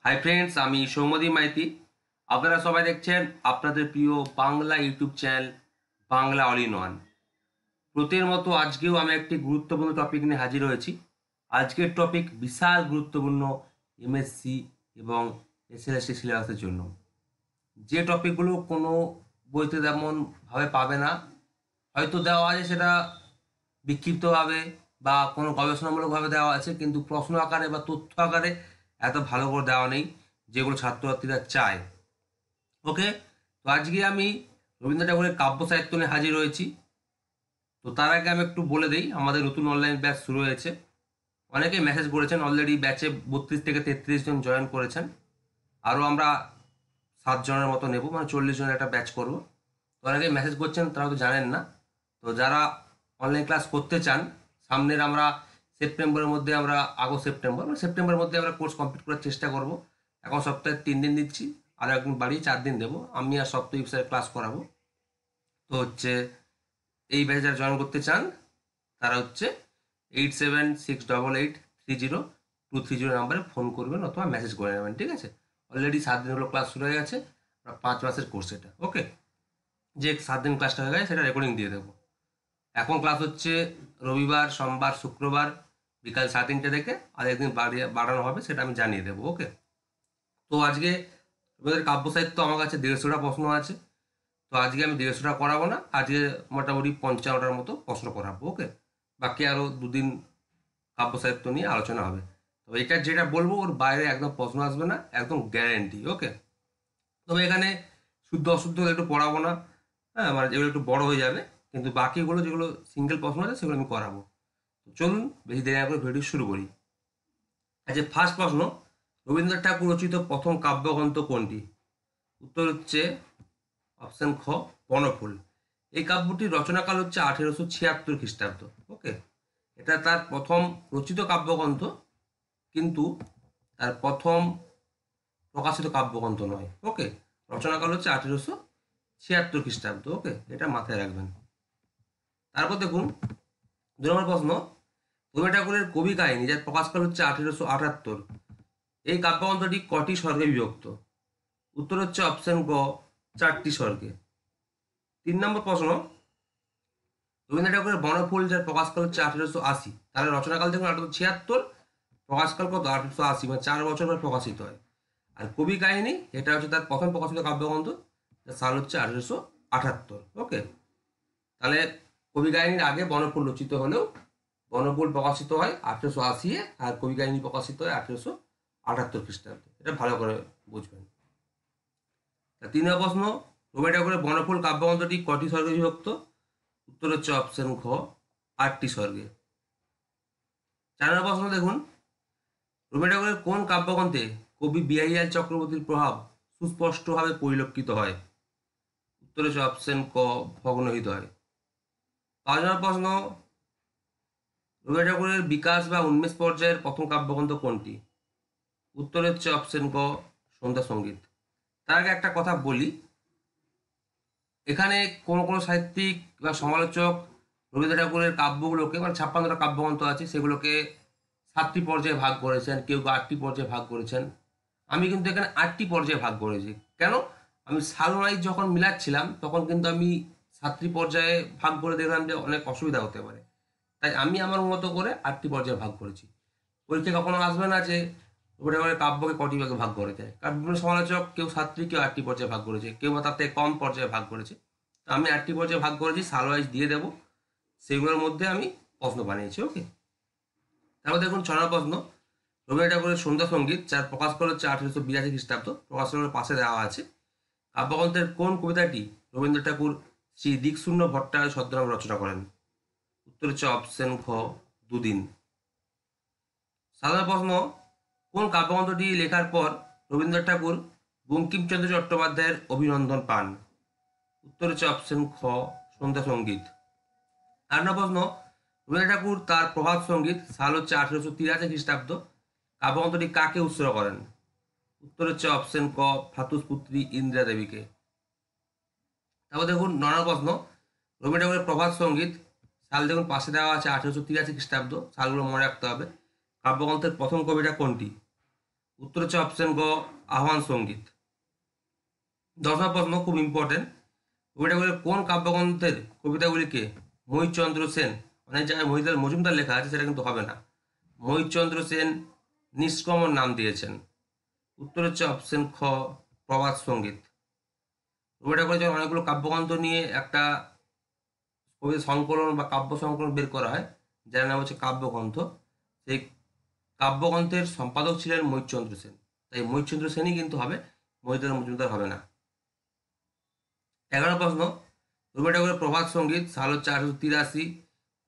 Hi friends, আমি সৌম্যদীপ মাইতি। আপনারা সবাই দেখছেন আপনাদের প্রিয় Bangla YouTube channel Bangla all in one. প্রতির মতো আজকেও আমি একটি গুরুত্বপূর্ণ টপিক নিয়ে হাজির হয়েছি। আজকের টপিক বিশাল গুরুত্বপূর্ণ এমএসসি এবং এসএলএসটি সিলেবাসের জন্য। যে টপিকগুলো কোনো বইতে তেমনভাবে পাবে না, হয়তো দেওয়া আছে সেটা বিক্ষিপ্তভাবে বা কোনো গবেষণামূলকভাবে দেওয়া আছে, কিন্তু প্রশ্ন আকারে বা তথ্য আকারে এত ভালো করে দেওয়া নেই যেগুলো ছাত্রছাত্রীরা চায়। ওকে, তো আজকে আমি রবীন্দ্র ঠাকুরের কাব্য সাহিত্য নিয়ে হাজির হয়েছি। তো তার আগে আমি একটু বলে দিই, আমাদের নতুন অনলাইন ব্যাচ শুরু হয়েছে। অনেকেই মেসেজ করেছেন, অলরেডি ব্যাচে 32 থেকে 33 জন জয়েন করেছেন। আরও আমরা 7 জনের মতো নেব, মানে 40 জনের একটা ব্যাচ করব। তো অনেকেই মেসেজ করছেন, তারা তো জানেন না। তো যারা অনলাইন ক্লাস করতে চান, সামনের আমরা সেপ্টেম্বরের মধ্যে সেপ্টেম্বরের মধ্যে আমরা কোর্স কমপ্লিট করার চেষ্টা করব। এখন সপ্তাহে 3 দিন দিচ্ছি, আর একদিন বাড়িয়ে 4 দিন দেবো। আমি আর সপ্তাহে স্যার ক্লাস করাবো। তো এই ব্যাচে যারা জয়েন করতে চান তারা 8768830230 নাম্বারে ফোন করবেন অথবা মেসেজ করে নেবেন, ঠিক আছে? অলরেডি 7 দিন হলো ক্লাস শুরু হয়ে গেছে, 5 মাসের কোর্স এটা। ওকে, যে 7 দিন ক্লাসটা হয়ে গেছে সেটা রেকর্ডিং দিয়ে দেবো। এখন ক্লাস হচ্ছে রবিবার, সোমবার, শুক্রবার বিকাল 3:30 থেকে, আর একদিন বাড়ানো হবে, সেটা আমি জানিয়ে দেবো। ওকে, তো আজকে আমাদের কাব্য সাহিত্য আমার কাছে 150টা প্রশ্ন আছে। তো আজকে আমি 150টা করাবো না, আজকে মোটামুটি 55টার মতো প্রশ্ন করাবো। ওকে, বাকি আরও দুদিন কাব্য সাহিত্য নিয়ে আলোচনা হবে। তো এটা যেটা বলবো ওর বাইরে একদম প্রশ্ন আসবে না, একদম গ্যারেন্টি। ওকে, তবে এখানে শুদ্ধ অশুদ্ধ একটু পড়াবো না, হ্যাঁ, মানে যেগুলো একটু বড় হয়ে যাবে, কিন্তু বাকিগুলো যেগুলো সিঙ্গেল প্রশ্ন আছে সেগুলো আমি করাবো। তো চলুন বেশি দেরি না করে ভিডিও শুরু করি। আচ্ছা, ফার্স্ট প্রশ্ন, রবীন্দ্রনাথ ঠাকুর রচিত প্রথম কাব্যগ্রন্থ কোনটি? উত্তর অপশন খ, বনফুল। এই কাব্যটির রচনাকাল 1876 খ্রিস্টাব্দ। ওকে, এটা তার প্রথম রচিত কাব্যগ্রন্থ, কিন্তু তার প্রথম প্রকাশিত কাব্যগ্রন্থ নয়। ওকে, রচনাকাল 1876 খ্রিস্টাব্দ। ওকে, এটা মাথায় রাখবেন। তারপর দেখুন 2 নম্বর প্রশ্ন, রবীন্দ্রনাথ ঠাকুরের কবি কাহিনী যার প্রকাশকাল 1878, এই কাব্যগ্রন্থটি কটি স্বর্গে বিভক্ত? উত্তর অপশন গ, 4টি স্বর্গে। 3 নম্বর প্রশ্ন, রবীন্দ্রনাথ ঠাকুরের বনফুল যার প্রকাশকাল 1880, তাহলে রচনাকাল দেখুন 1876, প্রকাশকাল কত? 1880, মানে 4 বছর পর প্রকাশিত হয়। আর কবি কাহিনী, এটা তার প্রথম প্রকাশিত কাব্যগ্রন্থ, যার সাল 1878। ওকে, তাহলে কবি কাহিনীর আগে বনফুল রচিত হলেও বনফুল প্রকাশিত হয় 1880, আর কবি কাহিনী প্রকাশিত হয় 1878 খ্রিস্টাব্দে। এটা ভালো করে বুঝবেন। 3 নম্বর প্রশ্ন, রবীন্দ্রনাথ ঠাকুরের বনফুল কাব্যগ্রন্থটি কটি স্বর্গে বিভক্ত? উত্তর অপশন খ, 8টি স্বর্গে। 4 নম্বর প্রশ্ন দেখুন, রবীন্দ্রনাথ ঠাকুরের কোন কাব্যগ্রন্থে কবি বিহারীলাল চক্রবর্তীর প্রভাব সুস্পষ্টভাবে পরিলক্ষিত হয়? উত্তর অপশন ক, ভগ্নহৃদয়। 5 নম্বর প্রশ্ন, রবীন্দ্রনাথ ঠাকুরের বিকাশ বা উন্মেষ পর্যায়ের প্রথম কাব্যগ্রন্থ কোনটি? উত্তর অপশন ক, সন্ধ্যা সঙ্গীত। তার আগে একটা কথা বলি, এখানে কোনো সাহিত্যিক বা সমালোচক রবীন্দ্রনাথ ঠাকুরের কাব্যগুলোকে, মানে 56টা কাব্যগ্রন্থ আছে, সেগুলোকে 7টি পর্যায়ে ভাগ করেছেন, কেউ 8টি পর্যায়ে ভাগ করেছেন। আমি কিন্তু এখানে 8টি পর্যায়ে ভাগ করেছি। কেন? আমি সাল ওয়াইজ যখন মিলাচ্ছিলাম তখন কিন্তু আমি 7টি পর্যায়ে ভাগ করে দেখলাম যে অনেক অসুবিধা হতে পারে, তাই আমি আমার মতো করে 8টি পর্যায়ে ভাগ করেছি। পরীক্ষা কখনো আসবে না যে রবীন্দ্রনাথ কাব্যকে কটি ভাগে ভাগ করেছে, কারণ বিভিন্ন সমালোচক কেউ 7টি, কেউ 8টি পর্যায়ে ভাগ করেছে, কেউ বা তার থেকে কম পর্যায়ে ভাগ করেছে। তো আমি 8টি পর্যায়ে ভাগ করেছি, সাল ওয়াইজ দিয়ে দেবো, সেগুলোর মধ্যে আমি প্রশ্ন বানিয়েছি। ওকে, তারপর দেখুন 6 নম্বর প্রশ্ন, রবীন্দ্রনাথ ঠাকুরের সন্ধ্যা সঙ্গীত যার প্রকাশকাল 1882 খ্রিস্টাব্দ, প্রকাশকের পাশে দেওয়া আছে, কাব্যগ্রন্থের কোন কবিতাটি রবীন্দ্রনাথ ঠাকুর শ্রী দিকশূন্য ভট্টাচার্য ছদ্মনামে রচনা করেন? উত্তর অপশন খ, দুদিন। 7 নম্বর প্রশ্ন, কোন কাব্যগ্রন্থটি লেখার পর রবীন্দ্রনাথ ঠাকুর বঙ্কিমচন্দ্র চট্টোপাধ্যায়ের অভিনন্দন পান? উত্তর অপশন খ, সন্ধ্যা সঙ্গীত। 8 নম্বর প্রশ্ন, রবীন্দ্রনাথ ঠাকুর তার প্রভাত সঙ্গীত সাল 1883 খ্রিস্টাব্দ, কাব্যগ্রন্থটি কাকে উৎসর্গ করেন? উত্তর অপশন ক, ভ্রাতুষ্পুত্রী ইন্দিরা দেবীকে। তারপর দেখুন 9 নম্বর প্রশ্ন, রবীন্দ্রনাথ ঠাকুরের প্রভাত সঙ্গীত সাল দেখুন পাশে দেওয়া আছে 1883 খ্রিস্টাব্দ, সালগুলো মনে রাখতে হবে। কাব্যগ্রন্থের প্রথম কবিতা কোনটি? উত্তর হচ্ছে অপশন গ আহ্বান সঙ্গীত। 10 নম্বর প্রশ্ন খুব ইম্পর্টেন্ট, রবি ঠাকুরের কোন কাব্যগ্রন্থের কবিতাগুলিকে মহিচন্দ্র সেন, অনেক জায়গায় মহিদার মজুমদার লেখা আছে, সেটা কিন্তু হবে না, মহিচন্দ্র সেন নিষ্কমন নাম দিয়েছেন? উত্তর হচ্ছে অপশন খ প্রভাত সঙ্গীত। রবি ঠাকুরের যখন অনেকগুলো কাব্যগ্রন্থ নিয়ে একটা কবিতা সংকলন বা কাব্য সংকলন বের করা হয়, যার নাম হচ্ছে কাব্যগ্রন্থ, সেই কাব্যগ্রন্থের সম্পাদক ছিলেন মহিচন্দ্র সেন, তাই মহিচন্দ্র সেনই কিন্তু হবে, মহিদার মজুমদার হবে না। 11 প্রশ্ন, রবি ঠাকুরের প্রভাত সঙ্গীত সাল হচ্ছে 1883,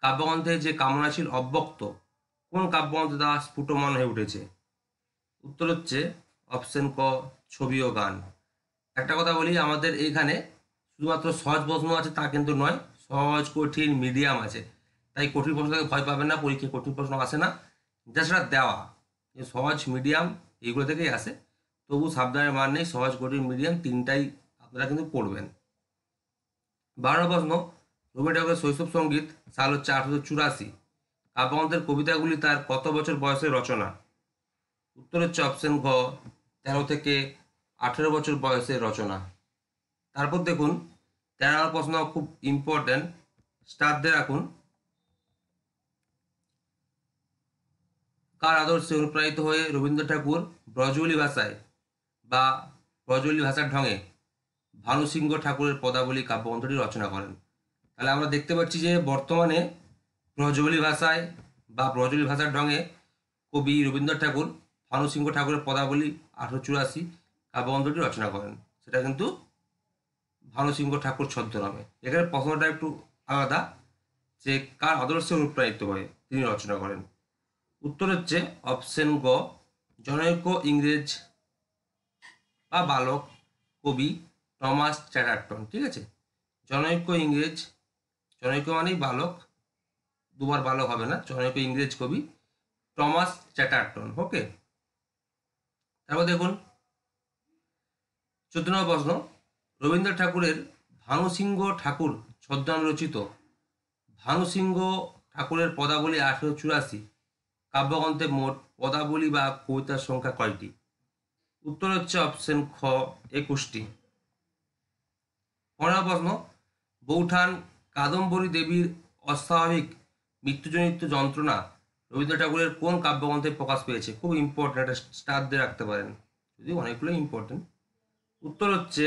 কাব্যগ্রন্থে যে কামনাশীল অব্যক্ত কোন কাব্যগ্রন্থে তা স্ফুটমান হয়ে উঠেছে? উত্তর হচ্ছে অপশন ক ছবি ও গান। একটা কথা বলি, আমাদের এইখানে শুধুমাত্র সহজ প্রশ্ন আছে তা কিন্তু নয়, সহজ কঠিন মিডিয়াম আছে, তাই কঠিন প্রশ্নকে ভয় পাবেন না, পরীক্ষায় কঠিন প্রশ্ন আসে না, যা সেটা দেওয়া সহজ মিডিয়াম এইগুলো থেকেই আসে, তবু সাবধানের মান নেই, সহজ কঠিন মিডিয়াম তিনটাই আপনারা কিন্তু পড়বেন। 12 প্রশ্ন, রবি ঠাকুরের শৈশব সঙ্গীত সাল হচ্ছে 1884, কাব্যগ্রন্থের কবিতাগুলি তার কত বছর বয়সে রচনা? উত্তর হচ্ছে অপশন ঘ 13 থেকে 18 বছর বয়সের রচনা। তারপর দেখুন 13 নম্বর প্রশ্ন খুব ইম্পর্টেন্ট, স্টার দিয়ে রাখুন, কার আদর্শে অনুপ্রাণিত হয়ে রবীন্দ্র ঠাকুর ব্রজবুলি ভাষায় বা ব্রজবুলি ভাষার ঢঙে ভানুসিংহ ঠাকুরের পদাবলী কাব্যগ্রন্থটি রচনা করেন? তাহলে আমরা দেখতে পাচ্ছি যে বর্তমানে ব্রজবুলি ভাষায় বা ব্রজবুলি ভাষার ঢঙে কবি রবীন্দ্র ঠাকুর ভানুসিংহ ঠাকুরের পদাবলী 1884 কাব্যগ্রন্থটি রচনা করেন, সেটা কিন্তু ভানুসিংহ ঠাকুর ছদ্মনামে। এখানে প্রশ্নটা একটু আলাদা, যে কার আদর্শে অনুপ্রাণিত হয়ে তিনি রচনা করেন? উত্তর হচ্ছে অপশন গ জনৈক ইংরেজ বা বালক কবি টমাস চ্যাটার্টন। ঠিক আছে, জনৈক ইংরেজ, জনৈক মানেই বালক, দুবার বালক হবে না, জনৈক ইংরেজ কবি টমাস চ্যাটার্টন। ওকে, তারপর দেখুন 14 নম্বর প্রশ্ন, রবীন্দ্র ঠাকুরের ভানুসিংহ ঠাকুর ছদ্মনামে রচিত ভানুসিংহ ঠাকুরের পদাবলী 1884 কাব্যগ্রন্থে মোট পদাবলী বা কবিতার সংখ্যা কয়টি? উত্তর হচ্ছে অপশন খ 21টি। 15 প্রশ্ন, বৌঠান কাদম্বরী দেবীর অস্বাভাবিক মৃত্যুজনিত যন্ত্রণা রবীন্দ্র ঠাকুরের কোন কাব্যগ্রন্থে প্রকাশ পেয়েছে? খুব ইম্পর্টেন্ট, একটা স্টার দিয়ে রাখতে পারেন, যদি অনেকগুলো ইম্পর্টেন্ট। উত্তর হচ্ছে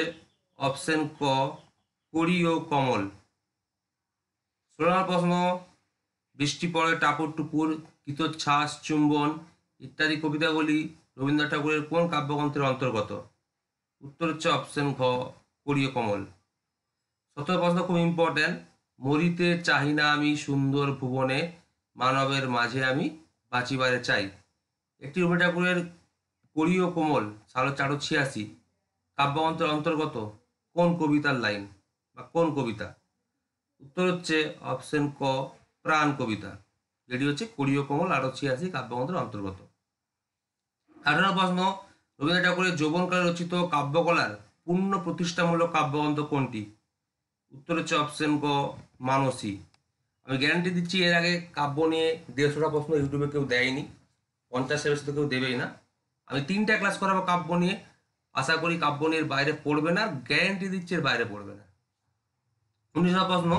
অপশন ক করি ও কমল। 16 নম্বর প্রশ্ন, বৃষ্টি পড়ে টাপুর টুপুর, কৃতচ্ছ্বাস, চুম্বন ইত্যাদি কবিতাগুলি রবীন্দ্র ঠাকুরের কোন কাব্যগ্রন্থের অন্তর্গত? উত্তর হচ্ছে অপশন ঘ করি ও কমল। 17 প্রশ্ন খুব ইম্পর্টেন্ট, মরিতে চাহি না আমি সুন্দর ভুবনে, মানবের মাঝে আমি বাঁচিবারে চাই, একটি রবি ঠাকুরের করি ও কোমল সাল 1886 কাব্যগ্রন্থের অন্তর্গত কোন কবিতার লাইন বা কোন কবিতা? উত্তর হচ্ছে অপশন ক প্রাণ কবিতা, যেটি হচ্ছে করি ও কোমল 1886 কাব্যগ্রন্থের অন্তর্গত। 18 প্রশ্ন, রবীন্দ্র ঠাকুরের যৌবনকালে রচিত কাব্যকলার পূর্ণ প্রতিষ্ঠামূলক কাব্যগ্রন্থ কোনটি? উত্তর হচ্ছে অপশন গ মানসী। আমি গ্যারান্টি দিচ্ছি এর আগে কাব্য নিয়ে 150টা প্রশ্ন ইউটিউবে কেউ দেয়নি, 50-এর বেশি তো কেউ দেবেই না। আমি 3টা ক্লাস করাবো কাব্য নিয়ে, আশা করি কাব্য নিয়ে বাইরে পড়বে না, গ্যারান্টি দিচ্ছি এর বাইরে পড়বে না। 19 প্রশ্ন,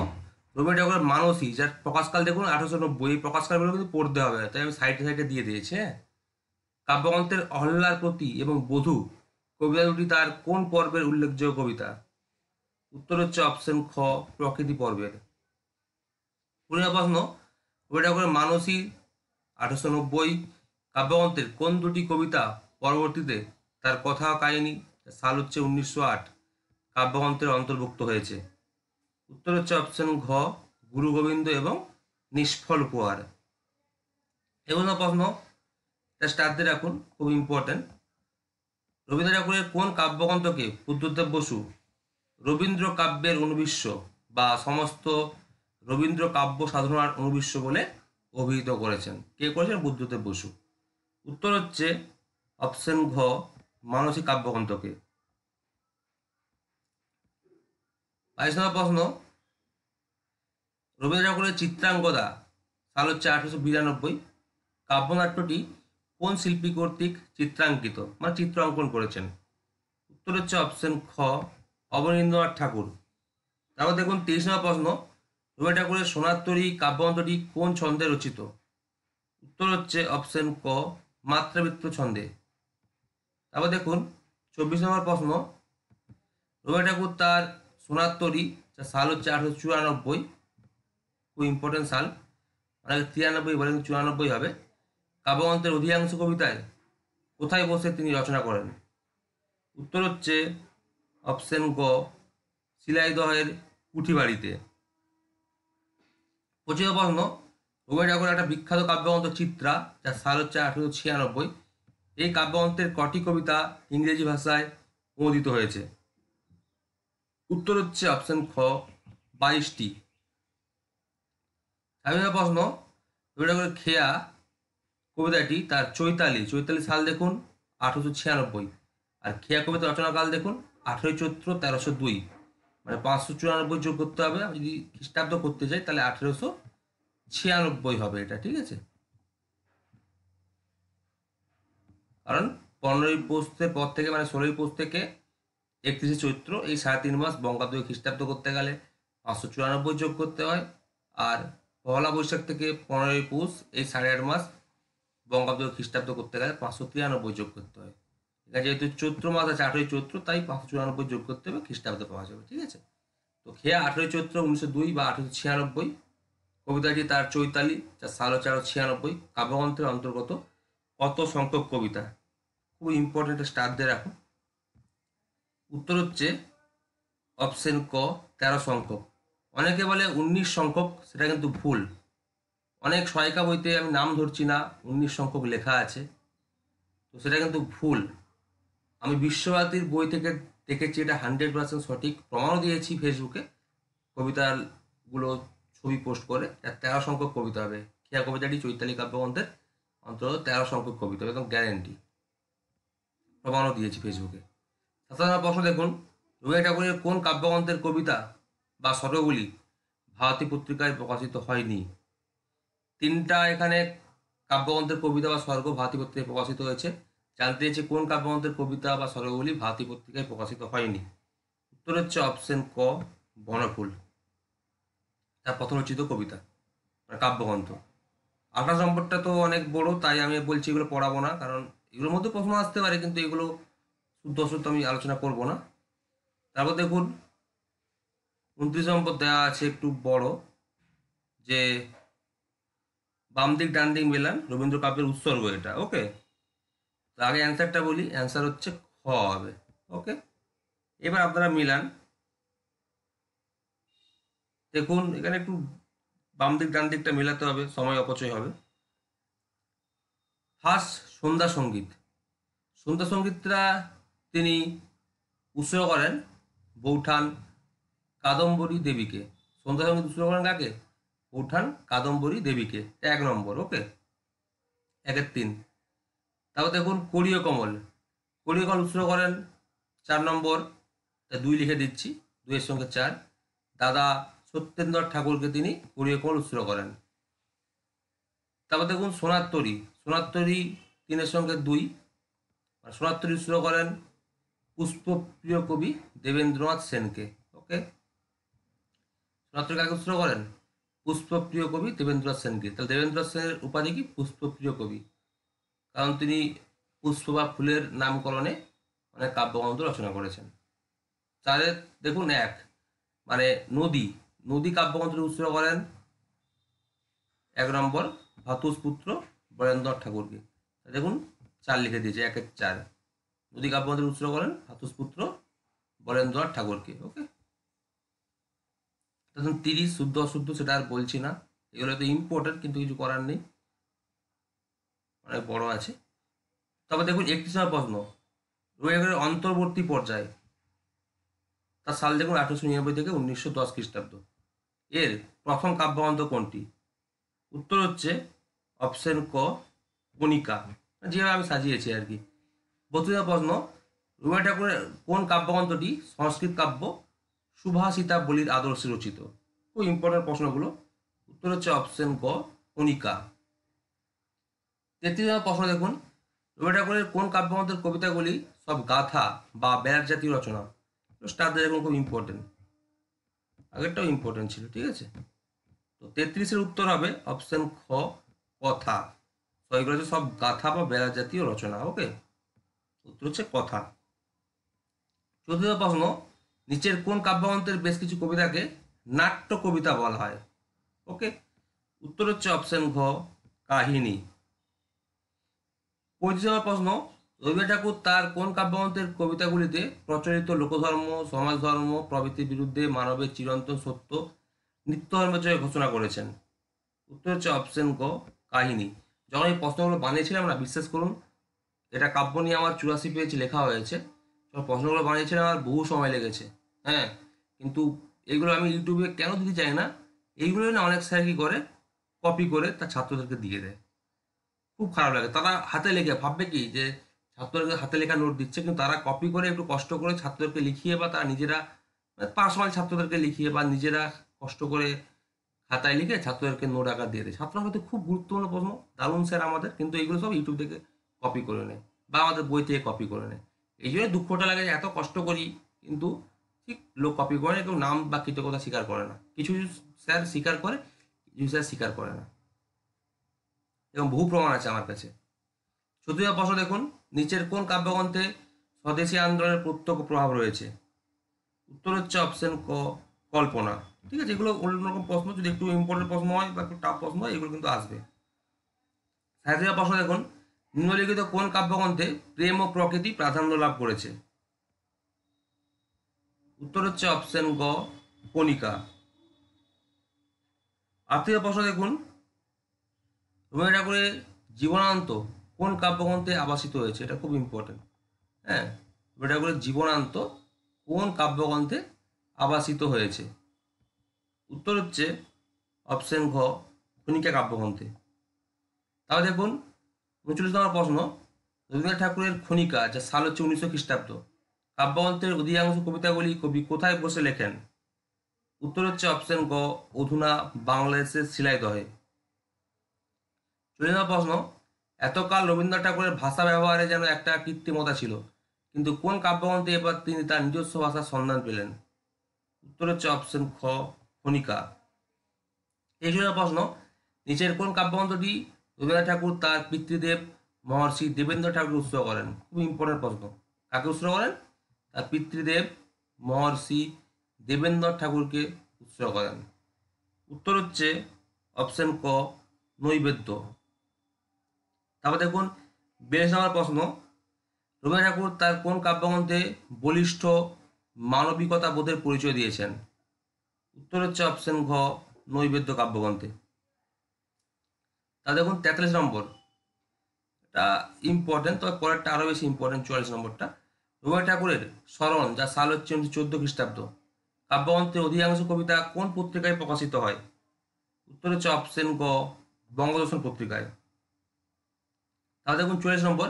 রবীন্দ্র ঠাকুরের মানসী যার প্রকাশকাল দেখুন 1890, এই প্রকাশকালগুলো কিন্তু পড়তে হবে, তাই আমি সাইডে সাইডে দিয়ে দিয়েছি। হ্যাঁ, কাব্যগ্রন্থের অহল্যার প্রতি এবং বধূ কবিতা দুটি তার কোন পর্বের উল্লেখযোগ্য কবিতা? উত্তর হচ্ছে অপশন খ প্রকৃতি পর্বের। 20 প্রশ্ন, রবীন্দ্র ঠাকুরের মানসী 1890 কাব্যগ্রন্থের কোন দুটি কবিতা পরবর্তীতে তার কথা কাহিনী সাল হচ্ছে 1908 কাব্যগ্রন্থের অন্তর্ভুক্ত হয়েছে? উত্তর হচ্ছে অপশন ঘ গুরু গোবিন্দ এবং নিষ্ফল উপহার। 21 প্রশ্ন, এটা স্টার দিয়ে রাখুন, খুব ইম্পর্টেন্ট, রবীন্দ্র ঠাকুরের কোন কাব্যগ্রন্থকে বুদ্ধদেব বসু রবীন্দ্র কাব্যের অনুবিশ্ব বা সমস্ত রবীন্দ্র কাব্য সাধনার অনুবিশ্ব বলে অভিহিত করেছেন? কে করেছেন? বুদ্ধদেব বসু। উত্তর হচ্ছে অপশন ঘ মানসী কাব্যগ্রন্থকে। 22 নম্বর প্রশ্ন, রবীন্দ্র ঠাকুরের চিত্রাঙ্গদা সাল হচ্ছে 1892 কাব্যনাট্যটি কোন শিল্পী কর্তৃক চিত্রাঙ্কিত, মানে চিত্র অঙ্কন করেছেন? উত্তর হচ্ছে অপশন খ, অবনীন্দ্রনাথ ঠাকুর। তারপর দেখুন 23 নম্বর প্রশ্ন, রবি ঠাকুরের সোনার তরী কাব্যগ্রন্থটি কোন ছন্দে রচিত? উত্তর হচ্ছে অপশন ক, মাত্রাবৃত্ত ছন্দে। তারপর দেখুন 24 নম্বর প্রশ্ন, রবি ঠাকুর তার সোনার তরী, যার সাল হচ্ছে 1894, খুব ইম্পর্টেন্ট সাল, অনেকে 93 বলে, 94 হবে। কাব্যগ্রন্থের অধিকাংশ কবিতায় কোথায় বসে তিনি রচনা করেন? উত্তর হচ্ছে অপশন গ, শিলাইদহের কুঠিবাড়িতে। 25 প্রশ্ন, রবি ঠাকুরের একটা বিখ্যাত কাব্যগ্রন্থ চিত্রা, যার সাল হচ্ছে 1896, এই কাব্যগ্রন্থের কটি কবিতা ইংরেজি ভাষায় অনুদিত হয়েছে? উত্তর হচ্ছে অপশন খ, 22টি। 26 প্রশ্ন, রবি ঠাকুরের খেয়া কবিতাটি তার চৈতালি সাল দেখুন 1896, আর খেয়া কবিতা রচনাকাল দেখুন 18 চৈত্র 1302, মানে 594 যোগ করতে হবে। আমি যদি খ্রিস্টাব্দ করতে চাই তাহলে 1896 হবে এটা, ঠিক আছে? কারণ 15ই পৌষের পর থেকে, মানে 16ই পৌষ থেকে 31শে চৈত্র, এই 3.5 মাস বঙ্গাব্দ খ্রিস্টাব্দ করতে গেলে 594 যোগ করতে হয়, আর পয়লা বৈশাখ থেকে 15ই পৌষ, এই 8.5 মাস বঙ্গাব্দ খ্রিস্টাব্দ করতে গেলে 593 যোগ করতে হয়। এখানে যেহেতু চৈত্র মাস আছে 18ই চৈত্র, তাই 594 যোগ করতে হবে, খ্রিস্টাব্দ পাওয়া যাবে, ঠিক আছে? তো খেয়া 18ই চৈত্র 1902 বা 1896, কবিতাটি তার চৈতালি, যার সাল হচ্ছে 1896, কাব্যগ্রন্থের অন্তর্গত কত সংখ্যক কবিতা? খুব ইম্পর্টেন্ট, স্টার দিয়ে রাখো। উত্তর হচ্ছে অপশন ক, 13 সংখ্যক। অনেকে বলে 19 সংখ্যক, সেটা কিন্তু ভুল। অনেক সহায়িকা বইতে, আমি নাম ধরছি না, 19 সংখ্যক লেখা আছে, তো সেটা কিন্তু ভুল। আমি বিশ্বভারতীর বই থেকে দেখেছি, এটা 100% সঠিক, প্রমাণও দিয়েছি ফেসবুকে, কবিতাগুলো ছবি পোস্ট করে। 13 সংখ্যক কবিতা হবে। খেয়া কবিতাটি চৈতালি কাব্যগ্রন্থের অন্তত 13 সংখ্যক কবিতা হবে, একদম গ্যারেন্টি, প্রমাণও দিয়েছি ফেসবুকে। 7 প্রশ্ন দেখুন, রবি ঠাকুরের কোন কাব্যগ্রন্থের কবিতা বা স্বরগুলি ভারতী পত্রিকায় প্রকাশিত হয়নি? 3টা এখানে কাব্যগ্রন্থের কবিতা বা স্বর্গ ভারতী পত্রিকায় প্রকাশিত হয়েছে। জানতে চেয়েছে কোন কাব্যগ্রন্থের কবিতা বা স্বর্গগুলি ভারতী পত্রিকায় প্রকাশিত হয়নি? উত্তর হচ্ছে অপশন ক, বনফুল, তার প্রথম রচিত কবিতা, কাব্যগ্রন্থ। 28 নম্বরটা তো অনেক বড়, তাই আমি বলছি এগুলো পড়াবো না, কারণ এগুলোর মধ্যে প্রশ্ন আসতে পারে, কিন্তু এগুলো শুদ্ধ অশুদ্ধ আমি আলোচনা করব না। তারপর দেখুন 29 নম্বর দেওয়া আছে একটু বড়, যে বাম দিক ডান দিক মেলান রবীন্দ্র কাব্যের উৎসর্গ, এটা ওকে। তো আগে অ্যান্সারটা বলি, অ্যান্সার হচ্ছে খ হবে, ওকে। এবার আপনারা মিলান, দেখুন এখানে একটু বাম দিক ডান দিকটা মেলাতে হবে, সময় অপচয় হবে। ফার্স্ট, সন্ধ্যা সঙ্গীত। সন্ধ্যা সঙ্গীতটা তিনি উৎসর্গ করেন বৌঠান কাদম্বরী দেবীকে। সন্ধ্যা সঙ্গীত উৎসর্গ করেন কাকে? বৌঠান কাদম্বরী দেবীকে, 1 নম্বর, ওকে, 1-এর 3। তারপর দেখুন করিয় কমল। করিয় কমল উৎসর্গ করেন 4 নম্বর, তা 2 লিখে দিচ্ছি, 2-এর সঙ্গে 4, দাদা সত্যেন্দ্রনাথ ঠাকুরকে তিনি করিয় কমল উৎসর্গ করেন। তারপর দেখুন সোনার তরী। সোনার তরী 3-এর সঙ্গে 2, সোনার তরী উৎসর্গ করেন পুষ্পপ্রিয় কবি দেবেন্দ্রনাথ সেনকে, ওকে। সোনার তরী কাকে উৎসর্গ করেন? পুষ্পপ্রিয় কবি দেবেন্দ্রনাথ সেনকে। তাহলে দেবেন্দ্রনাথ সেনের উপাধি কি? পুষ্পপ্রিয় কবি, কারণ তিনি পুষ্প বা ফুলের নামকরণে অনেক কাব্যগ্রন্থ রচনা করেছেন। তাহলে দেখুন 1, মানে নদী। নদী কাব্যগ্রন্থ উৎসর্গ করেন 1 নম্বর ভাতুষপুত্র বরেন্দ্রনাথ ঠাকুরকে। দেখুন 4 লিখে দিয়েছে, 1-এর 4, নদী কাব্যগ্রন্থ উৎসর্গ করেন ভাতুষপুত্র বরেন্দ্রনাথ ঠাকুরকে, ওকে। তখন 30 শুদ্ধ অশুদ্ধ সেটা আর বলছি না, এগুলো তো ইম্পর্টেন্ট, কিন্তু কিছু করার নেই, অনেক বড় আছে। তবে দেখুন 31 নম্বর প্রশ্ন, রবি ঠাকুরের অন্তর্বর্তী পর্যায়, তার সাল দেখুন 1899 থেকে 1910 খ্রিস্টাব্দ, এর প্রথম কাব্যগ্রন্থ কোনটি? উত্তর হচ্ছে অপশন ক, কণিকা, যেভাবে আমি সাজিয়েছি আর কি। 32 প্রশ্ন, রবি ঠাকুরের কোন কাব্যগ্রন্থটি সংস্কৃত কাব্য সুভাষিতা বলির আদর্শে রচিত? খুব ইম্পর্টেন্ট প্রশ্নগুলো। উত্তর হচ্ছে অপশন ক, কণিকা। 33 নম্বর প্রশ্ন দেখুন, রবীন্দ্রনাথ ঠাকুরের কোন কাব্যগ্রন্থের কবিতাগুলি সব গাথা বা বেড়ার জাতীয় রচনা? স্টার দিয়ে দেখুন, খুব ইম্পর্টেন্ট, আগেরটাও ইম্পর্টেন্ট ছিল, ঠিক আছে। তো 33-এর উত্তর হবে অপশন খ, কথা। তো এগুলো হচ্ছে সব গাথা বা বেড়ার জাতীয় রচনা। ওকে, উত্তর হচ্ছে কথা। 14 প্রশ্ন, নিচের কোন কাব্যগ্রন্থের বেশ কিছু কবিতাকে নাট্য কবিতা বলা হয়? ওকে, উত্তর হচ্ছে অপশন ঘ, কাহিনী। 25 নম্বর প্রশ্ন, রবীন্দ্রনাথ ঠাকুর তার কোন কাব্যগ্রন্থের কবিতাগুলিতে প্রচলিত লোকধর্ম, সমাজধর্ম প্রভৃতির বিরুদ্ধে মানবের চিরন্তন সত্য নিত্যধর্মের জয় ঘোষণা করেছেন? উত্তর হচ্ছে অপশন ক, কাহিনী। যখন এই প্রশ্নগুলো বানিয়েছিলাম না, বিশ্বাস করুন, এটা কাব্য নিয়ে আমার 84 পেজ লেখা হয়েছে। যখন প্রশ্নগুলো বানিয়েছিলাম আমার বহু সময় লেগেছে, হ্যাঁ। কিন্তু এইগুলো আমি ইউটিউবে কেন দিতে চাই না, এইগুলো না অনেক স্যার কী করে, কপি করে তার ছাত্রদেরকে দিয়ে দেয়। খুব খারাপ লাগে। তারা হাতে লেখে ভাববে কি যে ছাত্রদেরকে হাতে লেখা নোট দিচ্ছে, কিন্তু তারা কপি করে একটু কষ্ট করে ছাত্রদেরকে লিখিয়ে বা তারা নিজেরা পার্সোনাল ছাত্রদেরকে লিখিয়ে বা নিজেরা কষ্ট করে খাতায় লিখে ছাত্রদেরকে নোট আকার দিয়ে দেয়। ছাত্র হয়তো খুব গুরুত্বপূর্ণ প্রশ্ন, দারুণ স্যার আমাদের, কিন্তু এইগুলো সব ইউটিউব থেকে কপি করে নেয় বা আমাদের বই থেকে কপি করে নেয়। এই জন্য দুঃখটা লাগে যে এত কষ্ট করি, কিন্তু ঠিক লোক কপি করে না, কেউ নাম বা কৃতজ্ঞতা স্বীকার করে না। কিছু স্যার স্বীকার করে, কিছু স্যার স্বীকার করে না, এবং বহু প্রমাণ আছে আমার কাছে। 14 প্রশ্ন দেখুন, নিচের কোন কাব্যগ্রন্থে স্বদেশী আন্দোলনের প্রত্যক্ষ প্রভাব রয়েছে? উত্তর হচ্ছে অপশন ক, কল্পনা। ঠিক আছে, এগুলো অন্যরকম প্রশ্ন, যদি একটু ইম্পর্টেন্ট প্রশ্ন হয় বা একটু টাফ প্রশ্ন হয় এগুলো কিন্তু আসবে। 37 প্রশ্ন দেখুন, নিম্নলিখিত কোন কাব্যগ্রন্থে প্রেম ও প্রকৃতি প্রাধান্য লাভ করেছে? উত্তর হচ্ছে অপশন গ, কণিকা। 38 প্রশ্ন দেখুন, রবীন্দ্রনাথ ঠাকুরের জীবনান্ত কোন কাব্যগ্রন্থে আবাসিত হয়েছে? এটা খুব ইম্পর্টেন্ট, হ্যাঁ। রবীন্দ্রনাথ ঠাকুরের জীবনান্ত কোন কাব্যগ্রন্থে আবাসিত হয়েছে? উত্তর হচ্ছে অপশন ঘ, কণিকা কাব্যগ্রন্থে। তাহলে দেখুন 39 নম্বর প্রশ্ন, রবীন্দ্রনাথ ঠাকুরের খনিকা, যা সাল হচ্ছে 1900 খ্রিস্টাব্দ, কাব্যগ্রন্থের অধিকাংশ কবিতাগুলি কবি কোথায় বসে লেখেন? উত্তর হচ্ছে অপশন গ, অধুনা বাংলাদেশের শিলাইদহে। 40 নম্বর প্রশ্ন, এতকাল রবীন্দ্রনাথ ঠাকুরের ভাষা ব্যবহারে যেন একটা কৃত্রিমতা ছিল, কিন্তু কোন কাব্যগ্রন্থে এবার তিনি তার নিজস্ব ভাষার সন্ধান পেলেন? উত্তর হচ্ছে অপশন খ, খনিকা। 23 প্রশ্ন, নিচের কোন কাব্যগ্রন্থটি রবীন্দ্রনাথ ঠাকুর তার পিতৃদেব মহর্ষি দেবেন্দ্র ঠাকুর উৎসর্গ করেন? খুব ইম্পর্টেন্ট প্রশ্ন। কাকে উৎসর্গ করেন? তার পিতৃদেব মহর্ষি দেবেন্দ্র ঠাকুরকে উৎসর্গ করেন। উত্তর হচ্ছে অপশন ক, নৈবেদ্য। তারপর দেখুন 42 নম্বর প্রশ্ন, রবীন্দ্রনাথ ঠাকুর তার কোন কাব্যগ্রন্থে বলিষ্ঠ মানবিকতা বোধের পরিচয় দিয়েছেন? উত্তর হচ্ছে অপশন ঘ, নৈবেদ্য কাব্যগ্রন্থে। তা দেখুন 43 নম্বর, এটা ইম্পর্টেন্ট, তবে পরেরটা আরও বেশি ইম্পর্টেন্ট। 44 নম্বরটা, রবীন্দ্রনাথ ঠাকুরের স্মরণ, যা সাল হচ্ছে 1914 খ্রিস্টাব্দ, কাব্যগ্রন্থের অধিকাংশ কবিতা কোন পত্রিকায় প্রকাশিত হয়? উত্তর হচ্ছে অপশন গ, বঙ্গদর্শন পত্রিকায়। তাহলে দেখুন 44 নম্বর,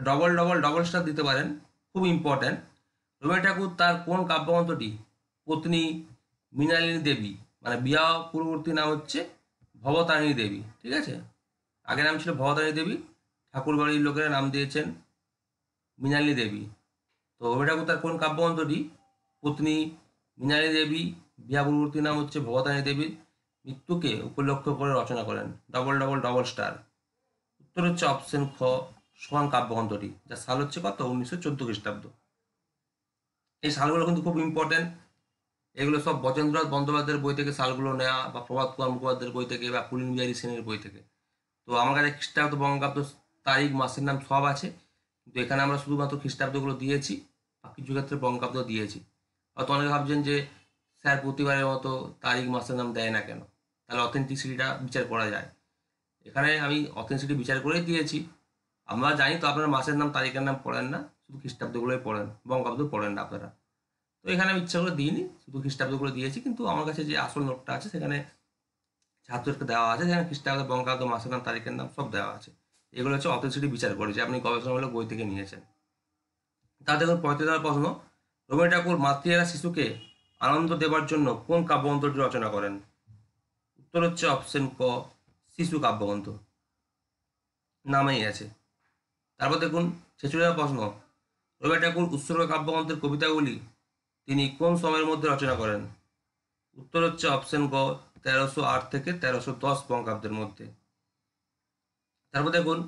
ডবল ডবল ডবল স্টার দিতে পারেন, খুব ইম্পর্টেন্ট। রবীন্দ্রনাথ ঠাকুর তার কোন কাব্যগ্রন্থটি পত্নী মৃণালিনী দেবী, মানে বিবাহ পূর্ববর্তী নাম হচ্ছে ভবতারিণী দেবী, ঠিক আছে, আগের নাম ছিল ভবতারিণী দেবী, ঠাকুর বাড়ির লোকেরা নাম দিয়েছেন মৃণালিনী দেবী। তো রবীন্দ্রনাথ ঠাকুর তার কোন কাব্যগ্রন্থটি পত্নী মৃণালিনী দেবী, বিবাহ পূর্ববর্তী নাম হচ্ছে ভবতারিণী দেবীর মৃত্যুকে উপলক্ষ করে রচনা করেন? Double double double star. উত্তর হচ্ছে অপশন খ, সোহান কাব্যগ্রন্থটি, যার সাল হচ্ছে কত? 1914 খ্রিস্টাব্দ। এই সালগুলো কিন্তু খুব ইম্পর্টেন্ট। এগুলো সব ব্রজেন্দ্রনাথ বন্দ্যোপাধ্যায়ের বই থেকে সালগুলো নেওয়া, বা প্রভাত কুমার মুখোপাধ্যায়ের বই থেকে, বা পুলিন বিহারী সেনের বই থেকে। তো আমার কাছে খ্রিস্টাব্দ, বঙ্গাব্দ, তারিখ, মাসের নাম সব আছে, কিন্তু এখানে আমরা শুধুমাত্র খ্রিস্টাব্দগুলো দিয়েছি, বা কিছু ক্ষেত্রে বঙ্গাব্দ দিয়েছি। হয়তো অনেকে ভাবছেন যে স্যার প্রতিবারের মতো তারিখ মাসের নাম দেয় না কেন, তাহলে অথেন্টিসিটিটা বিচার করা যায়। এখানে আমি অথেন্টিসিটি বিচার করেই দিয়েছি। আমরা জানি তো আপনারা মাসের নাম তারিখের নাম পড়েন না, শুধু খ্রিস্টাব্দগুলোই পড়েন, বঙ্গাব্দ পড়েন না আপনারা। তো এখানে আমি ইচ্ছা করে দিইনি, শুধু খ্রিস্টাব্দগুলো দিয়েছি, কিন্তু আমার কাছে যে আসল নোটটা আছে সেখানে ছাত্রকে দেওয়া আছে, সেখানে খ্রিস্টাব্দ, বঙ্গাব্দ, মাসের নাম, তারিখের নাম সব দেওয়া আছে। এগুলো হচ্ছে অথেন্টিসিটি বিচার করে যে আপনি গবেষণামূলক বই থেকে নিয়েছেন। তা দেখুন 35 নম্বর প্রশ্ন, রবীন্দ্রনাথ ঠাকুর মাতৃহারা শিশুকে আনন্দ দেবার জন্য কোন কাব্যগ্রন্থটি রচনা করেন? উত্তর হচ্ছে অপশন ক, শিশু কাব্যগ্রন্থ। নামেই আছে। তারপর দেখুন 46 প্রশ্ন, রবীন্দ্রনাথ ঠাকুর উৎসর্গ কাব্যগ্রন্থের কবিতাগুলি তিনি কোন সময়ের মধ্যে রচনা করেন? উত্তর হচ্ছে অপশন গ 1308 থেকে 1310 বঙ্গাব্দের মধ্যে। তারপর দেখুন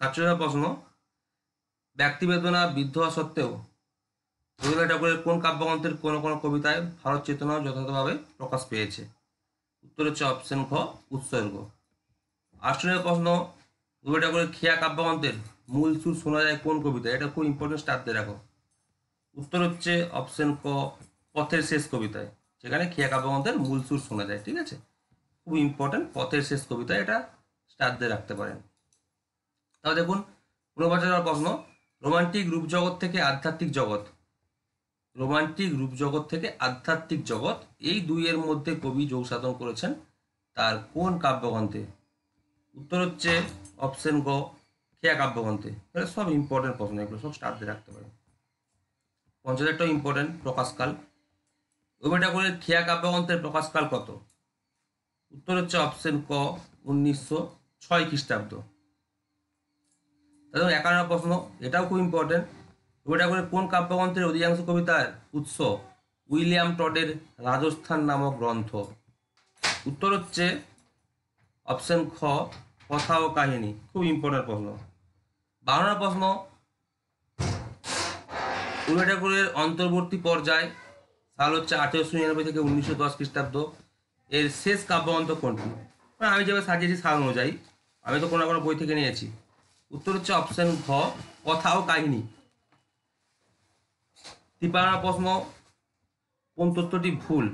47 প্রশ্ন, ব্যক্তিবেদনা বিদ্ধ হওয়া সত্ত্বেও রবীন্দ্রনাথ ঠাকুরের কোন কাব্যগ্রন্থের কোনো কোনো কবিতায় ভারত চেতনা যথাযথভাবে প্রকাশ পেয়েছে? উত্তর হচ্ছে অপশন খ উৎসর্গ। 48 প্রশ্ন, রবীন্দ্রনাথ ঠাকুরের খেয়া কাব্যগ্রন্থের মূল সুর শোনা যায় কোন কবিতা? এটা খুব ইম্পর্টেন্ট, স্টার্ট দিয়ে রাখো। উত্তর হচ্ছে অপশন ক পথের শেষ কবিতায়, যেখানে খেয়া কাব্যগ্রন্থের মূল সুর শোনা যায়। ঠিক আছে, খুব ইম্পর্টেন্ট, পথের শেষ কবিতা, এটা স্টার্ট দিয়ে রাখতে পারেন। তাহলে দেখুন 49 প্রশ্ন, রোমান্টিক রূপজগৎ থেকে আধ্যাত্মিক জগৎ, রোমান্টিক রূপজগৎ থেকে আধ্যাত্মিক জগৎ এই দুইয়ের মধ্যে কবি যোগ সাধন করেছেন তার কোন কাব্যগ্রন্থে? উত্তর হচ্ছে অপশন গ খেয়া কাব্যগ্রন্থে। তাহলে সব ইম্পর্টেন্ট প্রশ্ন, এগুলো সব স্টার্ট দিয়ে রাখতে পারেন। 50টাও ইম্পর্টেন্ট, প্রকাশকাল, রবীন্দ্রনাথ ঠাকুরের খেয়া কাব্যগ্রন্থের প্রকাশকাল কত? উত্তর হচ্ছে অপশন ক 1906 খ্রিস্টাব্দ। তাহলে 51 প্রশ্ন, এটাও খুব ইম্পর্টেন্ট, রবীন্দ্রনাথ ঠাকুরের কোন কাব্যগ্রন্থের অধিকাংশ কবিতার উৎস উইলিয়াম টডের রাজস্থান নামক গ্রন্থ? উত্তর হচ্ছে অপশন খ কথা ও কাহিনী, খুব ইম্পর্টেন্ট প্রশ্ন। 52 প্রশ্ন, রবীন্দ্রনাথ ঠাকুরের অন্তর্বর্তী পর্যায় সাল হচ্ছে 1899 থেকে 1910 খ্রিস্টাব্দ, এর শেষ কাব্যগ্রন্থ কোনটি? আমি যেভাবে সাজিয়েছি সাল অনুযায়ী, আমি তো কোনো না কোনো বই থেকে নিয়েছি। উত্তর হচ্ছে অপশন ঘ কথা ও কাহিনী। 53 প্রশ্ন, কোন তথ্যটি ভুল?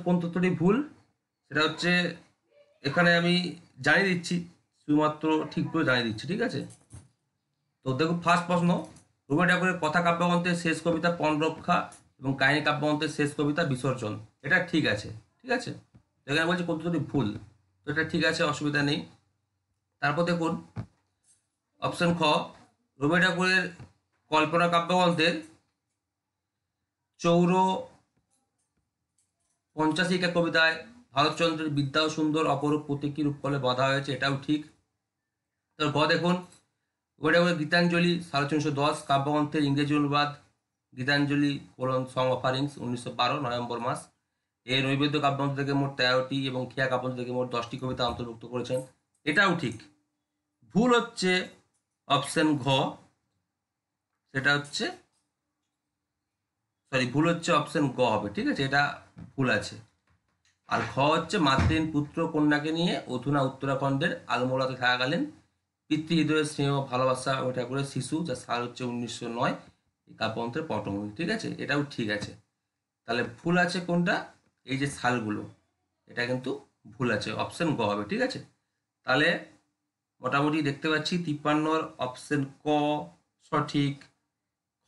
কোন তথ্যটি ভুল, সেটা হচ্ছে এখানে আমি জানিয়ে দিচ্ছি, শুধুমাত্র ঠিক করে জানিয়ে দিচ্ছি। ঠিক আছে, তো দেখুন ফার্স্ট প্রশ্ন, রবীন্দ্রনাথ ঠাকুরের কথা কাব্যগ্রন্থের শেষ কবিতা পণ রক্ষা এবং কাহিনী কাব্যগ্রন্থের শেষ কবিতা বিসর্জন, এটা ঠিক আছে। ঠিক আছে, এখানে বলছি কোন তথ্যটি ভুল, তো এটা ঠিক আছে, অসুবিধা নেই। তারপর দেখুন অপশন খ, রবীন্দ্রনাথ ঠাকুরের কল্পনা কাব্যগ্রন্থের 54 কবিতায় ভারতচন্দ্রের বিদ্যা ও সুন্দর অপরূপ প্রতীকী রূপ বলে বাধা হয়েছে, এটাও ঠিক। তার গ দেখুন, রবীন্দ্রনাথ গীতাঞ্জলি 1910 কাব্যগ্রন্থের ইংরেজি অনুবাদ গীতাঞ্জলি সং অফারিংস 1912 নভেম্বর মাস, এর নৈবেদ্য কাব্যগ্রন্থ থেকে মোট 13টি এবং খেয়া কাব্যগ্রন্থ থেকে মোট 10টি কবিতা অন্তর্ভুক্ত করেছেন, এটাও ঠিক। ভুল হচ্ছে অপশন ঘ, সেটা হচ্ছে ভুল হচ্ছে অপশন গ হবে। ঠিক আছে, এটা ভুল আছে। আর খ হচ্ছে মাতৃহীন পুত্র কন্যাকে নিয়ে অধুনা উত্তরাখণ্ডের আলমোড়াতে থাকাকালীন পিতৃহৃদয়ের স্নেহ ভালোবাসা ও ঠাকুরের শিশু, যা সাল হচ্ছে 1909, এই কাব্যগ্রন্থের পটভূমি। ঠিক আছে, এটাও ঠিক আছে। তাহলে ভুল আছে কোনটা? এই যে সালগুলো, এটা কিন্তু ভুল আছে, অপশন গ হবে। ঠিক আছে, তাহলে মোটামুটি দেখতে পাচ্ছি 53 অপশন ক সঠিক,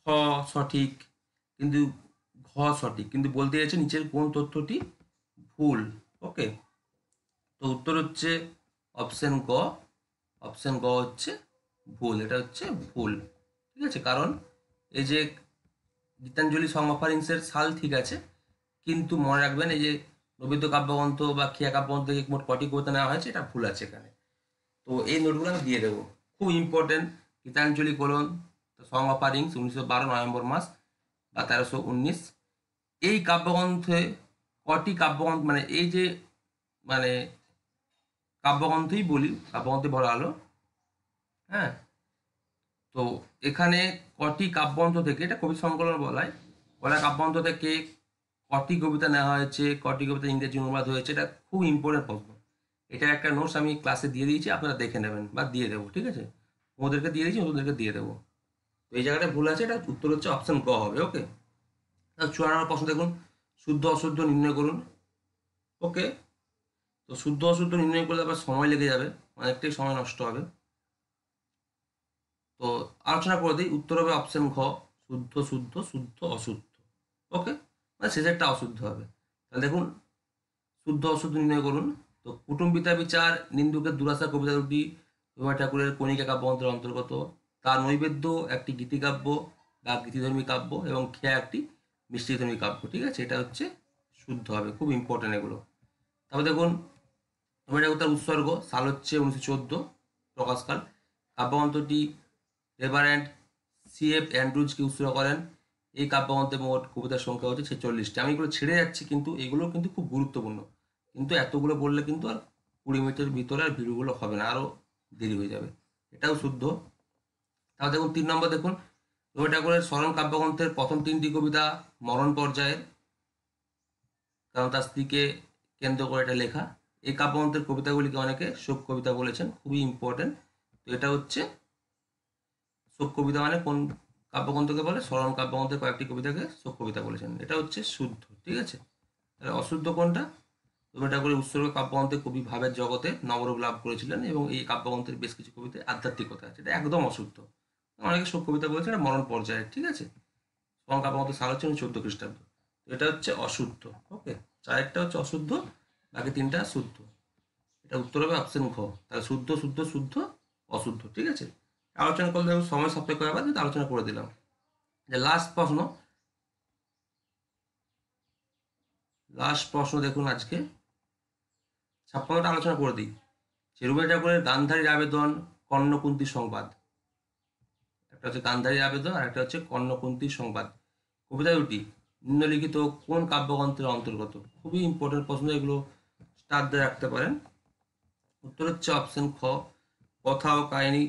খ সঠিক, কিন্তু ঘ সঠিক, কিন্তু বলতে চাইছে নিচের কোন তথ্যটি ভুল। ওকে, তো উত্তর হচ্ছে অপশন গ, অপশন গ হচ্ছে ভুল, এটা হচ্ছে ভুল। ঠিক আছে, কারণ এই যে গীতাঞ্জলি সং অফারিংসের সাল ঠিক আছে, কিন্তু মনে রাখবেন এই যে নৈবেদ্য কাব্যগ্রন্থ বা খেয়া কাব্যগ্রন্থ থেকে মোট কটি কবিতা নেওয়া হয়েছে, এটা ভুল আছে এখানে। তো এই নোটগুলো আমি দিয়ে দেবো, খুব important. Gitanjali song offerings 1912 November মাস বা 1319, এই কাব্যগ্রন্থে কটি কাব্যগ্রন্থ, মানে এই যে মানে কাব্যগ্রন্থই বলি, কাব্যগ্রন্থে বলা হলো, হ্যাঁ, তো এখানে কটি কাব্যগ্রন্থ থেকে, এটা কবি সংকলন বলায়, কাব্যগ্রন্থ থেকে কটি কবিতা নেওয়া হয়েছে, কটি কবিতা ইংরেজি অনুবাদ হয়েছে, এটা খুব ইম্পর্টেন্ট প্রশ্ন। এটা একটা নোটস আমি ক্লাসে দিয়ে দিয়েছি, আপনারা দেখে নেবেন বা দিয়ে দেবো। ঠিক আছে, ওদেরকে দিয়ে দিয়েছি, ওদেরকে দিয়ে দেবো। তো এই জায়গাটা ভুল আছে, এটা উত্তর হচ্ছে অপশন গ হবে। ওকে, 54 প্রশ্ন দেখুন, শুদ্ধ অশুদ্ধ নির্ণয় করুন। ওকে, তো শুদ্ধ অশুদ্ধ নির্ণয় করলে আবার সময় লেগে যাবে, অনেকটাই সময় নষ্ট হবে। তো আলোচনা করে দিই, উত্তর হবে অপশন ঘ শুদ্ধ শুদ্ধ শুদ্ধ অশুদ্ধ। ওকে, মানে শেষেরটা অশুদ্ধ হবে। তাহলে দেখুন শুদ্ধ অশুদ্ধ নির্ণয় করুন। তো কুটুম্বিতা বিচার নিন্দুকের দুরাশা কবিতা দুটি রবীন্দ্রনাথ ঠাকুরের কণিকা কাব্যগ্রন্থের অন্তর্গত, তার নৈবেদ্য একটি গীতিকাব্য বা গীতিধর্মী কাব্য এবং খেয়া একটি মিষ্টিধর্মী কাব্য। ঠিক আছে, এটা হচ্ছে শুদ্ধ হবে, খুব ইম্পর্টেন্ট এগুলো। তারপর দেখুন রবীন্দ্রনাথ উৎসর্গ, সাল হচ্ছে 1914, প্রকাশকাল। কাব্যগ্রন্থটি রেভারেন্ড CF অ্যান্ড্রুজকে উৎসর্গ করেন। এই কাব্যগ্রন্থে মোট কবিতার সংখ্যা হচ্ছে 46টি। আমি এগুলো ছেড়ে যাচ্ছি, কিন্তু এগুলো কিন্তু খুব গুরুত্বপূর্ণ, কিন্তু এতগুলো বললে কিন্তু আর 20 মিনিটের ভিতরে আর ভিডিওগুলো হবে না, আরও দেরি হয়ে যাবে। এটাও শুদ্ধ। তাহলে দেখুন 3 নম্বর দেখুন, রবি ঠাকুরের স্মরণ কাব্যগ্রন্থের প্রথম 3টি কবিতা মরণ পর্যায়ের, কারণ তার স্ত্রীকে কেন্দ্র করে এটা লেখা। এই কাব্যগ্রন্থের কবিতাগুলিকে অনেকে শোক কবিতা বলেছেন, খুবই ইম্পর্টেন্ট। তো এটা হচ্ছে শোক কবিতা, মানে কোন কাব্যগ্রন্থকে বলে? স্মরণ কাব্যগ্রন্থের কয়েকটি কবিতাকে শোক কবিতা বলেছেন, এটা হচ্ছে শুদ্ধ। ঠিক আছে, তাহলে অশুদ্ধ কোনটা? রবীন্দ্রনাথ ঠাকুরের উৎসর্গ কাব্যগ্রন্থে কবি ভাবের জগতে নবরূপ লাভ করেছিলেন, এবং এই কাব্যগ্রন্থের বেশ কিছু কবিতায় আধ্যাত্মিকতা আছে, এটা একদম অশুদ্ধ। অনেকে শোক কবিতা বলেছেন, এটা মরণ পর্যায়ে। ঠিক আছে, স্মরণ কাব্যগ্রন্থ সাল হচ্ছে 14 খ্রিস্টাব্দ, এটা হচ্ছে অশুদ্ধ। ওকে, চারটা হচ্ছে অশুদ্ধ, বাকি 3টা শুদ্ধ। এটা উত্তর হবে অপশন ঘ। তাহলে শুদ্ধ শুদ্ধ শুদ্ধ অশুদ্ধ। ঠিক আছে, আলোচনা করলে সময় সাপেক্ষ ব্যাপার, কিন্তু আলোচনা করে দিলাম। যে লাস্ট প্রশ্ন দেখুন আজকে 56টা আলোচনা করে দিই। যে রবীন্দ্রনাথ ঠাকুরের গান্ধারীর আবেদন, কর্ণকুন্তীর সংবাদ, একটা হচ্ছে গান্ধারীর আবেদন আর একটা হচ্ছে কর্ণকুন্তীর সংবাদ, কবিতা দুটি নিম্নলিখিত কোন কাব্যগ্রন্থের অন্তর্গত? খুবই ইম্পর্টেন্ট প্রশ্ন, এগুলো স্টার দিয়ে রাখতে পারেন। উত্তর হচ্ছে অপশন খ, কথা ও কাহিনী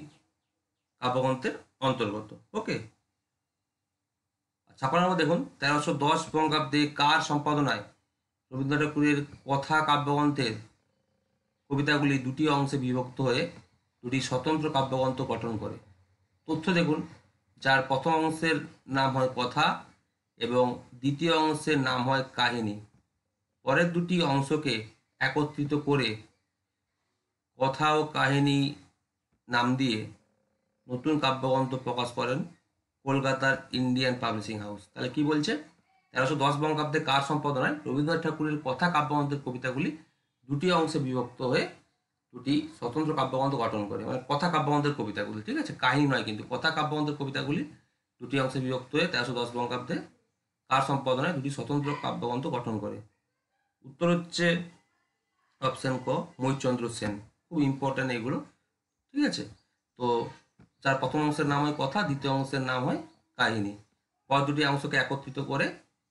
কাব্যগ্রন্থের অন্তর্গত। ওকে, 56 নম্বর দেখুন, 1310 বঙ্গাব্দে কার সম্পাদনায় রবীন্দ্রনাথ ঠাকুরের কথা কাব্যগ্রন্থের কবিতাগুলি দুটি অংশে বিভক্ত হয়ে দুটি স্বতন্ত্র কাব্যগ্রন্থ গঠন করে? তথ্য দেখুন, যার প্রথম অংশের নাম হয় কথা এবং দ্বিতীয় অংশের নাম হয় কাহিনী। পরের দুটি অংশকে একত্রিত করে কথা ও কাহিনী নাম দিয়ে নতুন কাব্যগ্রন্থ প্রকাশ করেন কলকাতার ইন্ডিয়ান পাবলিশিং হাউস। তাহলে কি বলছে? 1310 বঙ্গাব্দে কার সম্পাদনায় রবীন্দ্রনাথ ঠাকুরের কথা কাব্যগ্রন্থের কবিতাগুলি দুটি অংশে বিভক্ত হয়ে দুটি স্বতন্ত্র কাব্যগ্রন্থ গঠন করে, মানে কথা কাব্যগ্রন্থের কবিতাগুলি। ঠিক আছে, কাহিনী নয়, কিন্তু কথা কাব্যগ্রন্থের কবিতাগুলি দুটি অংশে বিভক্ত হয়ে 1310 বঙ্গাব্দে কার সম্পাদনায় দুটি স্বতন্ত্র কাব্যগ্রন্থ গঠন করে? উত্তর হচ্ছে অপশন ক, মহিচন্দ্র সেন। খুব ইম্পর্টেন্ট এগুলো। ঠিক আছে, তো যার প্রথম অংশের নাম হয় কথা, দ্বিতীয় অংশের নাম হয় কাহিনী। পর দুটি অংশকে একত্রিত করে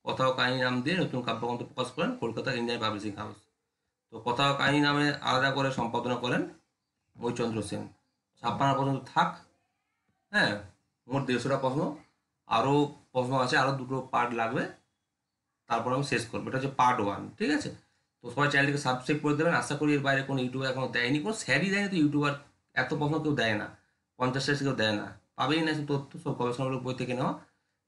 কথা ও কাহিনী নাম দিয়ে নতুন কাব্যগ্রন্থ প্রকাশ করেন কলকাতার ইন্ডিয়ান পাবলিশিং হাউস। তো কথা ও কাহিনী নামে আলাদা করে সম্পাদনা করেন মহিচন্দ্র সেন। 56 পর্যন্ত থাক। হ্যাঁ, মোট 150টা প্রশ্ন, আরও প্রশ্ন আছে, আরও দুটো পার্ট লাগবে, তারপর আমি শেষ করবো। এটা হচ্ছে পার্ট 1। ঠিক আছে, তো সবাই চ্যানেলটিকে সাবস্ক্রাইব করে দেবেন। আশা করি এর বাইরে কোনো ইউটিউবার এখনো দেয়নি, কোনো স্যারই দেয়নি, তো ইউটিউবার এত প্রশ্ন কেউ দেয় না, 50 কেউ দেয় না, পাবেই না। তথ্য সব গবেষণামূলক বই থেকে নেওয়া।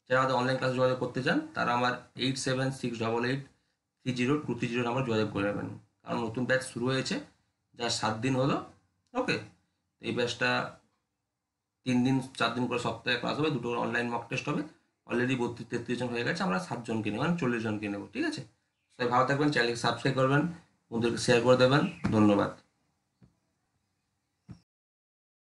যারা আমাদের অনলাইন ক্লাস যোগাযোগ করতে চান তারা আমার 8768830230 নাম্বার যোগাযোগ করে নেবেন, কারণ নতুন ব্যাচ শুরু হয়েছে, যার 7 দিন হলো। ওকে, এই ব্যাচটা 3 দিন 4 দিন করে সপ্তাহে ক্লাস হবে, দুটো অনলাইন মক টেস্ট হবে। অলরেডি 32-33 জন হয়ে গেছে, আমরা 7 জনকে নেব, মানে 40 জনকে নেব। ঠিক আছে, সবাই ভালো থাকবেন, চ্যানেলকে সাবস্ক্রাইব করবেন, বন্ধুদেরকে শেয়ার করে দেবেন। ধন্যবাদ।